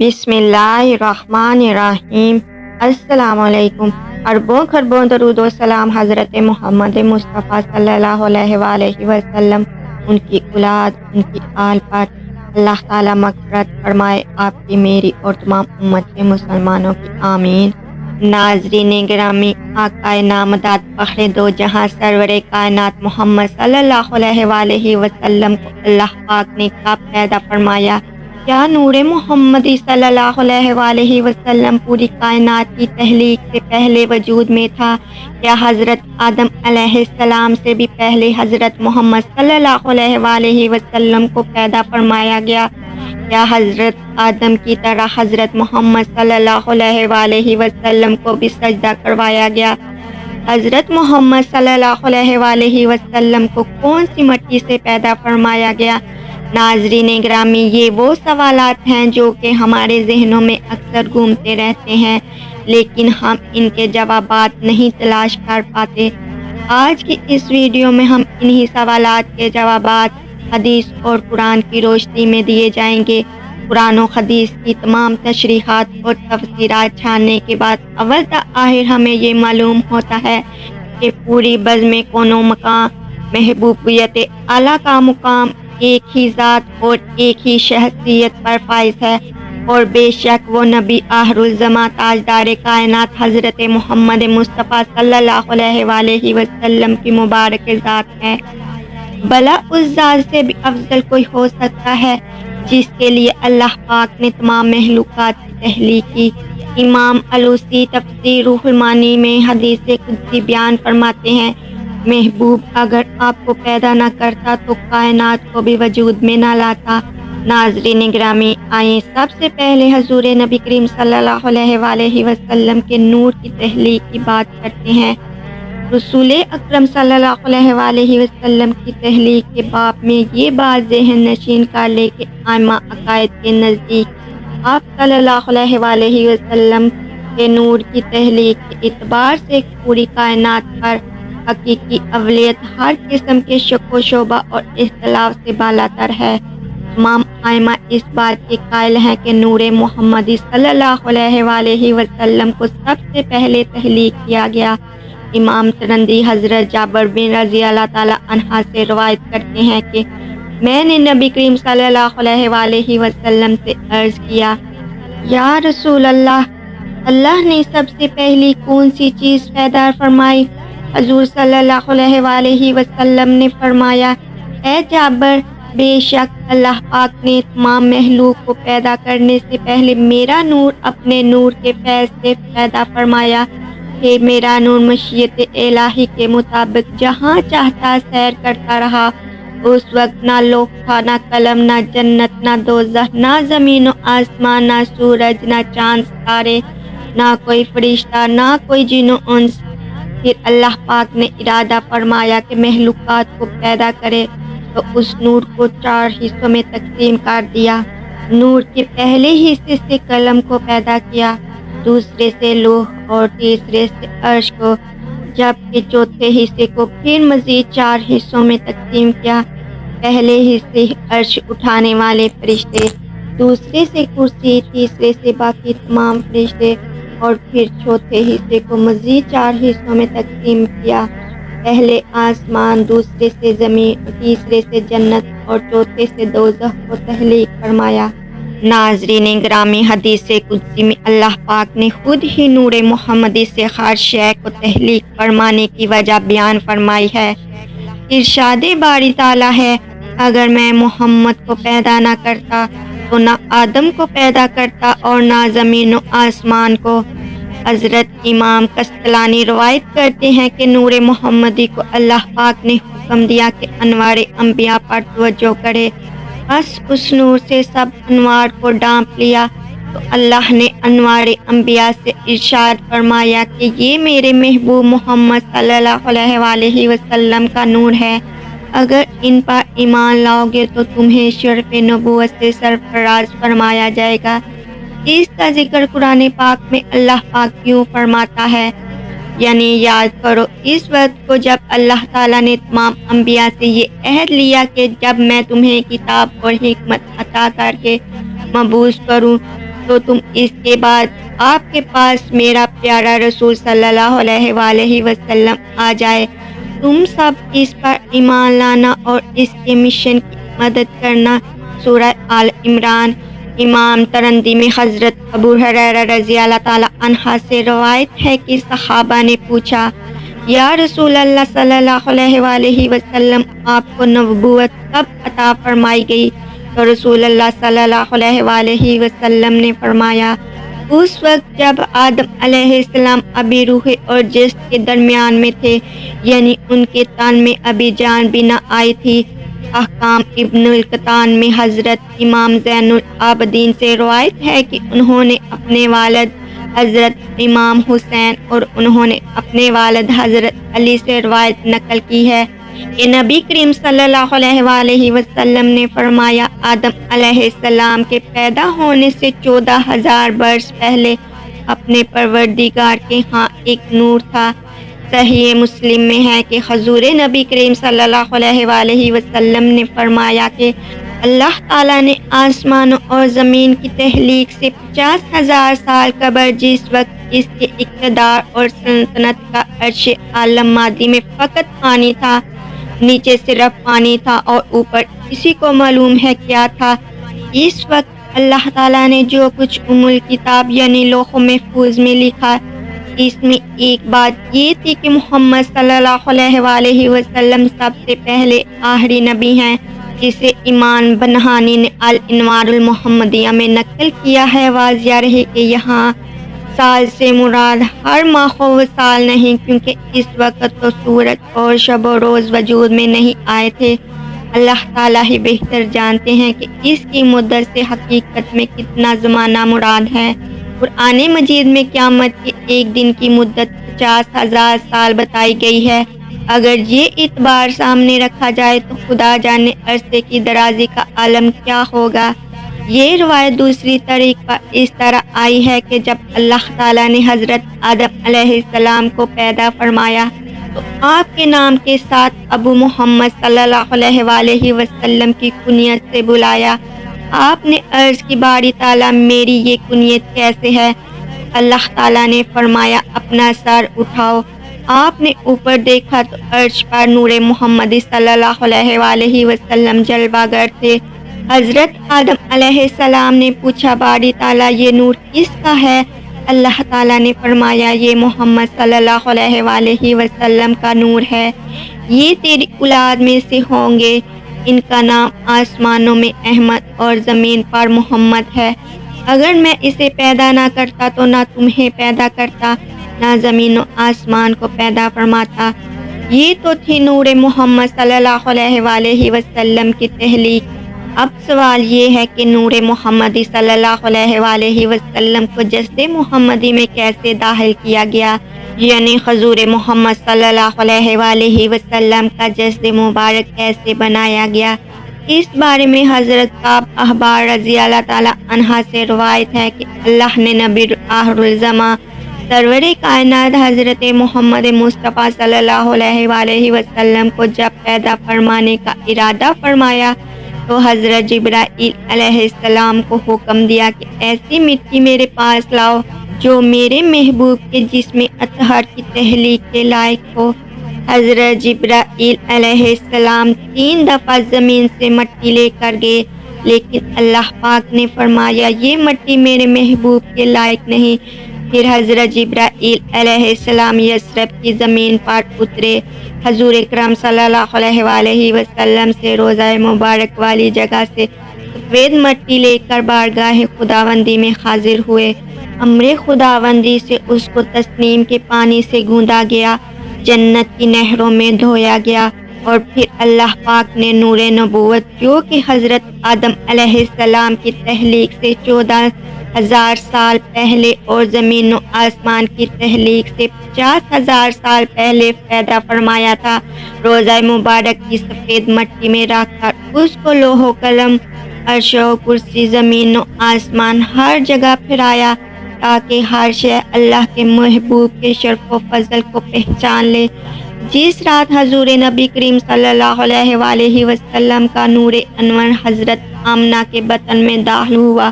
بسم اللہ الرحمن الرحیم۔ السلام علیکم۔ اربوں خربوں درود و سلام حضرت محمد مصطفیٰ صلی اللہ علیہ وآلہ وسلم، ان کی اولاد، ان کی آل پر اللہ تعالیٰ مغفرت فرمائے، آپ کی، میری اور تمام امت کے مسلمانوں کی، آمین۔ ناظرین گرامی، آقائے نامدار فخر دو جہاں سرور کائنات محمد صلی اللہ علیہ وآلہ وسلم کو اللہ پاک نے کب پیدا فرمایا؟ کیا نور محمدی صلی اللہ علیہ وآلہ وسلم پوری کائنات کی تخلیق سے پہلے وجود میں تھا؟ کیا حضرت آدم علیہ السلام سے بھی پہلے حضرت محمد صلی اللہ علیہ وآلہ وسلم کو پیدا فرمایا گیا؟ کیا حضرت آدم کی طرح حضرت محمد صلی اللہ علیہ وآلہ وسلم کو بھی سجدہ کروایا گیا؟ حضرت محمد صلی اللہ علیہ وآلہ وسلم کو کون سی مٹی سے پیدا فرمایا گیا؟ ناظرین گرامی، یہ وہ سوالات ہیں جو کہ ہمارے ذہنوں میں اکثر گھومتے رہتے ہیں، لیکن ہم ان کے جوابات نہیں تلاش کر پاتے۔ آج کی اس ویڈیو میں ہم انہی سوالات کے جوابات حدیث اور قرآن کی روشنی میں دیے جائیں گے۔ قرآن و حدیث کی تمام تشریحات اور تفسیرات جاننے کے بعد اول تا آخر ہمیں یہ معلوم ہوتا ہے کہ پوری بزم کون و مکان محبوبیت اعلیٰ کا مقام ایک ہی ذات اور ایک ہی شخصیت پر فائز ہے، اور بے شک وہ نبی آخر الزماں تاجدار کائنات حضرت محمد مصطفیٰ صلی اللہ علیہ وآلہ وسلم کی مبارک ذات ہے۔ بھلا اس ذات سے بھی افضل کوئی ہو سکتا ہے جس کے لیے اللہ پاک نے تمام مخلوقات کی تخلیق کی؟ امام علوسی تفسیر روح المعانی میں حدیث قدسی بیان فرماتے ہیں، محبوب اگر آپ کو پیدا نہ کرتا تو کائنات کو بھی وجود میں نہ لاتا۔ ناظرین گرامی، آئیں سب سے پہلے حضور نبی کریم صلی اللہ علیہ وآلہ وسلم کے نور کی تخلیق کی بات کرتے ہیں۔ رسول اکرم صلی اللہ علیہ وآلہ وسلم کی تخلیق کے باب میں یہ بات ذہن نشین کر لے کہ ائمہ عقائد کے نزدیک آپ صلی اللہ علیہ وآلہ وسلم کے نور کی تخلیق کے اعتبار سے پوری کائنات پر حقیقی اولیت ہر قسم کے شک و شبہ اور اختلاف سے بالا تر ہے۔ تمام ائمہ اس بات کے قائل ہیں کہ نور محمدی صلی اللہ علیہ وآلہ وسلم کو سب سے پہلے تخلیق کیا گیا۔ امام ترمذی حضرت جابر بن رضی اللہ تعالیٰ عنہ سے روایت کرتے ہیں کہ میں نے نبی کریم صلی اللہ علیہ وآلہ وسلم سے عرض کیا، یا رسول اللہ، اللہ نے سب سے پہلی کون سی چیز پیدا فرمائی؟ حضور صلی اللہ علیہ وآلہ وسلم نے فرمایا، اے جابر، بے شک اللہ پاک نے تمام مخلوق کو پیدا کرنے سے پہلے میرا نور اپنے نور کے فیض سے پیدا فرمایا کہ میرا نور مشیت الہی کے مطابق جہاں چاہتا سیر کرتا رہا۔ اس وقت نہ لوح تھا، نہ قلم، نہ جنت، نہ دوزخ، نہ زمین و آسمان، نہ سورج، نہ چاند ستارے، نہ کوئی فرشتہ، نہ کوئی جن و انس۔ پھر اللہ پاک نے ارادہ فرمایا کہ مخلوقات کو پیدا کرے تو اس نور کو 4 حصوں میں تقسیم کر دیا۔ نور کے پہلے حصے سے قلم کو پیدا کیا، دوسرے سے لوح اور تیسرے سے عرش کو، جبکہ چوتھے حصے کو پھر مزید 4 حصوں میں تقسیم کیا۔ پہلے حصے عرش اٹھانے والے فرشتے، دوسرے سے کرسی، تیسرے سے باقی تمام فرشتے، اور پھر چوتھے حصے کو مزید 4 حصوں میں تقسیم کیا۔ پہلے آسمان، دوسرے سے زمین، تیسرے سے جنت اور چوتھے سے دوزخ کو تخلیق فرمایا۔ ناظرین گرامی، حدیث قدسی میں اللہ پاک نے خود ہی نور محمدی سے ہر شے کو تخلیق فرمانے کی وجہ بیان فرمائی ہے۔ ارشاد باری تعالیٰ ہے، اگر میں محمد کو پیدا نہ کرتا تو نہ آدم کو پیدا کرتا اور نہ زمین و آسمان کو۔ حضرت امام قسطلانی روایت کرتے ہیں کہ نور محمدی کو اللہ پاک نے حکم دیا کہ انوار انبیاء پر توجہ کرے، بس اس نور سے سب انوار کو ڈھانپ لیا تو اللہ نے انوار انبیاء سے ارشاد فرمایا کہ یہ میرے محبوب محمد صلی اللہ علیہ وآلہ وسلم کا نور ہے، اگر ان پر ایمان لاؤ گے تو تمہیں شرف نبوت سے سرفراز فرمایا جائے گا۔ اس کا ذکر قرآن پاک میں اللہ پاک کیوں فرماتا ہے؟ یعنی یاد کرو اس وقت کو جب اللہ تعالیٰ نے تمام انبیاء سے یہ عہد لیا کہ جب میں تمہیں کتاب اور حکمت عطا کر کے مبعوث کروں تو تم اس کے بعد آپ کے پاس میرا پیارا رسول صلی اللہ علیہ وآلہ وسلم آ جائے، تم سب اس پر ایمان لانا اور اس کے مشن کی مدد کرنا۔ سورہ آل عمران۔ امام ترمذی میں حضرت ابو ہریرہ رضی اللہ تعالیٰ عنہ سے روایت ہے کہ صحابہ نے پوچھا، یا رسول اللہ صلی اللہ علیہ وآلہ وسلم، آپ کو نبوت کب عطا فرمائی گئی؟ تو رسول اللہ صلی اللہ علیہ وآلہ وسلم نے فرمایا، اس وقت جب آدم علیہ السلام ابھی روح اور جسد کے درمیان میں تھے، یعنی ان کے تن میں ابھی جان بھی نہ آئی تھی۔ احکام ابن القطان میں حضرت امام زین العابدین سے روایت ہے کہ انہوں نے اپنے والد حضرت امام حسین اور انہوں نے اپنے والد حضرت علی سے روایت نقل کی ہے کہ نبی کریم صلی اللہ علیہ وآلہ وسلم نے فرمایا، آدم علیہ السلام کے پیدا ہونے سے 14,000 برس پہلے اپنے پروردگار کے ہاں ایک نور تھا۔ صحیح مسلم میں ہے کہ حضور نبی کریم صلی اللہ علیہ وآلہ وسلم نے فرمایا کہ اللہ تعالیٰ نے آسمان اور زمین کی تخلیق سے 50,000 سال قبل، جس وقت اس کے اقتدار اور سلطنت کا عرش عالم مادی میں فقط پانی تھا، نیچے صرف پانی تھا اور اوپر کسی کو معلوم ہے کیا تھا، اس وقت اللہ تعالیٰ نے جو کچھ الکتاب یعنی لوح محفوظ میں لکھا، اس میں ایک بات یہ تھی کہ محمد صلی اللہ علیہ وآلہ وسلم سب سے پہلے آخری نبی ہیں۔ اسے امام بنہانی نے الانوار المحمدیہ میں نقل کیا ہے۔ واضح رہے کہ یہاں سال سے مراد ہر ماہ و سال نہیں، کیونکہ اس وقت تو سورج اور شب و روز وجود میں نہیں آئے تھے۔ اللہ تعالیٰ ہی بہتر جانتے ہیں کہ اس کی مدت سے حقیقت میں کتنا زمانہ مراد ہے۔ قرآن مجید میں قیامت کے ایک دن کی مدت 50,000 سال بتائی گئی ہے۔ اگر یہ اعتبار سامنے رکھا جائے تو خدا جانے عرصے کی درازی کا عالم کیا ہوگا۔ یہ روایت دوسری طریق پر اس طرح آئی ہے کہ جب اللہ تعالیٰ نے حضرت آدم علیہ السلام کو پیدا فرمایا تو آپ کے نام کے ساتھ ابو محمد صلی اللہ علیہ وآلہ وسلم کی کنیت سے بلایا۔ آپ نے عرض کی، باری تعالیٰ میری یہ کنیت کیسے ہے؟ اللہ تعالیٰ نے فرمایا، اپنا سر اٹھاؤ۔ آپ نے اوپر دیکھا تو عرش پر نور محمد صلی اللہ علیہ وآلہ وسلم جلوہ گر تھے۔ حضرت آدم علیہ السلام نے پوچھا، باری تعالیٰ یہ نور کس کا ہے؟ اللہ تعالیٰ نے فرمایا، یہ محمد صلی اللہ علیہ وآلہ وسلم کا نور ہے، یہ تیری اولاد میں سے ہوں گے، ان کا نام آسمانوں میں احمد اور زمین پر محمد ہے۔ اگر میں اسے پیدا نہ کرتا تو نہ تمہیں پیدا کرتا، نہ زمین و آسمان کو پیدا فرماتا۔ یہ تو تھی نور محمد صلی اللہ علیہ وآلہ وسلم کی تخلیق۔ اب سوال یہ ہے کہ نور محمدی صلی اللہ علیہ وآلہ وسلم کو جسد محمدی میں کیسے داخل کیا گیا، یعنی حضور محمد صلی اللہ علیہ وآلہ وسلم کا جسد مبارک کیسے بنایا گیا؟ اس بارے میں حضرت کعب احبار رضی اللہ تعالیٰ عنہ سے روایت ہے کہ اللہ نے نبی آخر الزماں سرور کائنات حضرت محمد مصطفیٰ صلی اللہ علیہ وآلہ وسلم کو جب پیدا فرمانے کا ارادہ فرمایا تو حضرت جبرائیل علیہ السلام کو حکم دیا کہ ایسی مٹی میرے پاس لاؤ جو میرے محبوب کے جسم اطہر کی تخلیق کے لائق ہو۔ حضرت جبرائیل علیہ السلام 3 دفعہ زمین سے مٹی لے کر گئے، لیکن اللہ پاک نے فرمایا یہ مٹی میرے محبوب کے لائق نہیں۔ پھر حضرت جبرائیل علیہ السلام یثرب کی زمین پر اترے، حضور اکرم صلی اللہ علیہ وآلہ وسلم سے روضہ مبارک والی جگہ سے سفید مٹی لے کر بارگاہ خداوندی میں حاضر ہوئے۔ امر خداوندی سے اس کو تسنیم کے پانی سے گوندا گیا، جنت کی نہروں میں دھویا گیا، اور پھر اللہ پاک نے نور نبوت جو کہ حضرت آدم علیہ السلام کی تخلیق سے 14,000 سال پہلے اور زمین و آسمان کی تخلیق سے 50,000 سال پہلے پیدا فرمایا تھا، روضہ مبارک کی سفید مٹی میں رکھ کر اس کو لوح و قلم، عرش و کرسی، زمین و آسمان ہر جگہ پھرایا تاکہ ہر شے اللہ کے محبوب کے شرف و فضل کو پہچان لے۔ جس رات حضور نبی کریم صلی اللہ علیہ وآلہ وسلم کا نور انور حضرت آمنہ کے بطن میں داخل ہوا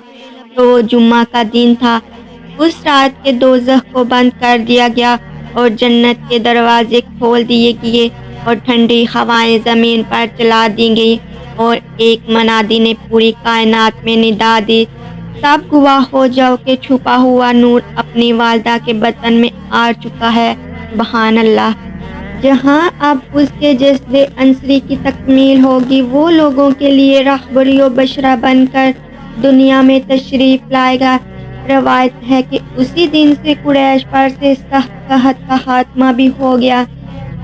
تو وہ جمعہ کا دن تھا۔ اس رات کے دوزخ کو بند کر دیا گیا اور جنت کے دروازے کھول دیے گئے اور ٹھنڈی ہوائیں زمین پر چلا دی گئی، اور ایک منادی نے پوری کائنات میں ندا دی، سب گواہ ہو جاؤ کہ چھپا ہوا نور اپنی والدہ کے بطن میں آ چکا ہے۔ سبحان اللہ۔ جہاں اب اس کے جسد عنصری کی تکمیل ہوگی، وہ لوگوں کے لیے راہبری و بشرا بن کر دنیا میں تشریف لائے گا۔ روایت ہے کہ اسی دن سے قریش پر سے سخت قحط کا خاتمہ بھی ہو گیا۔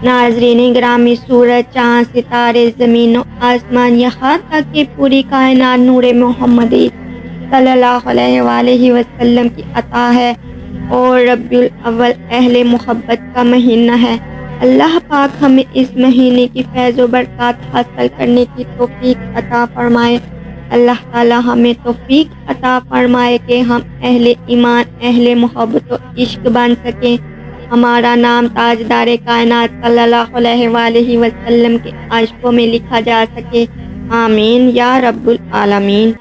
ناظرین گرامی، سورج، چاند، ستارے، زمین و آسمان، یہاں تک کہ پوری کائنات نور محمدی صلی اللہ علیہ وآلہ وسلم کی عطا ہے، اور ربیع الاول اہل محبت کا مہینہ ہے۔ اللہ پاک ہمیں اس مہینے کی فیض و برکات حاصل کرنے کی توفیق عطا فرمائے۔ اللہ تعالی ہمیں توفیق عطا فرمائے کہ ہم اہل ایمان، اہل محبت و عشق بن سکیں، ہمارا نام تاجدار کائنات صلی اللہ علیہ وآلہ وسلم کے عشقوں میں لکھا جا سکے۔ آمین یا رب العالمین۔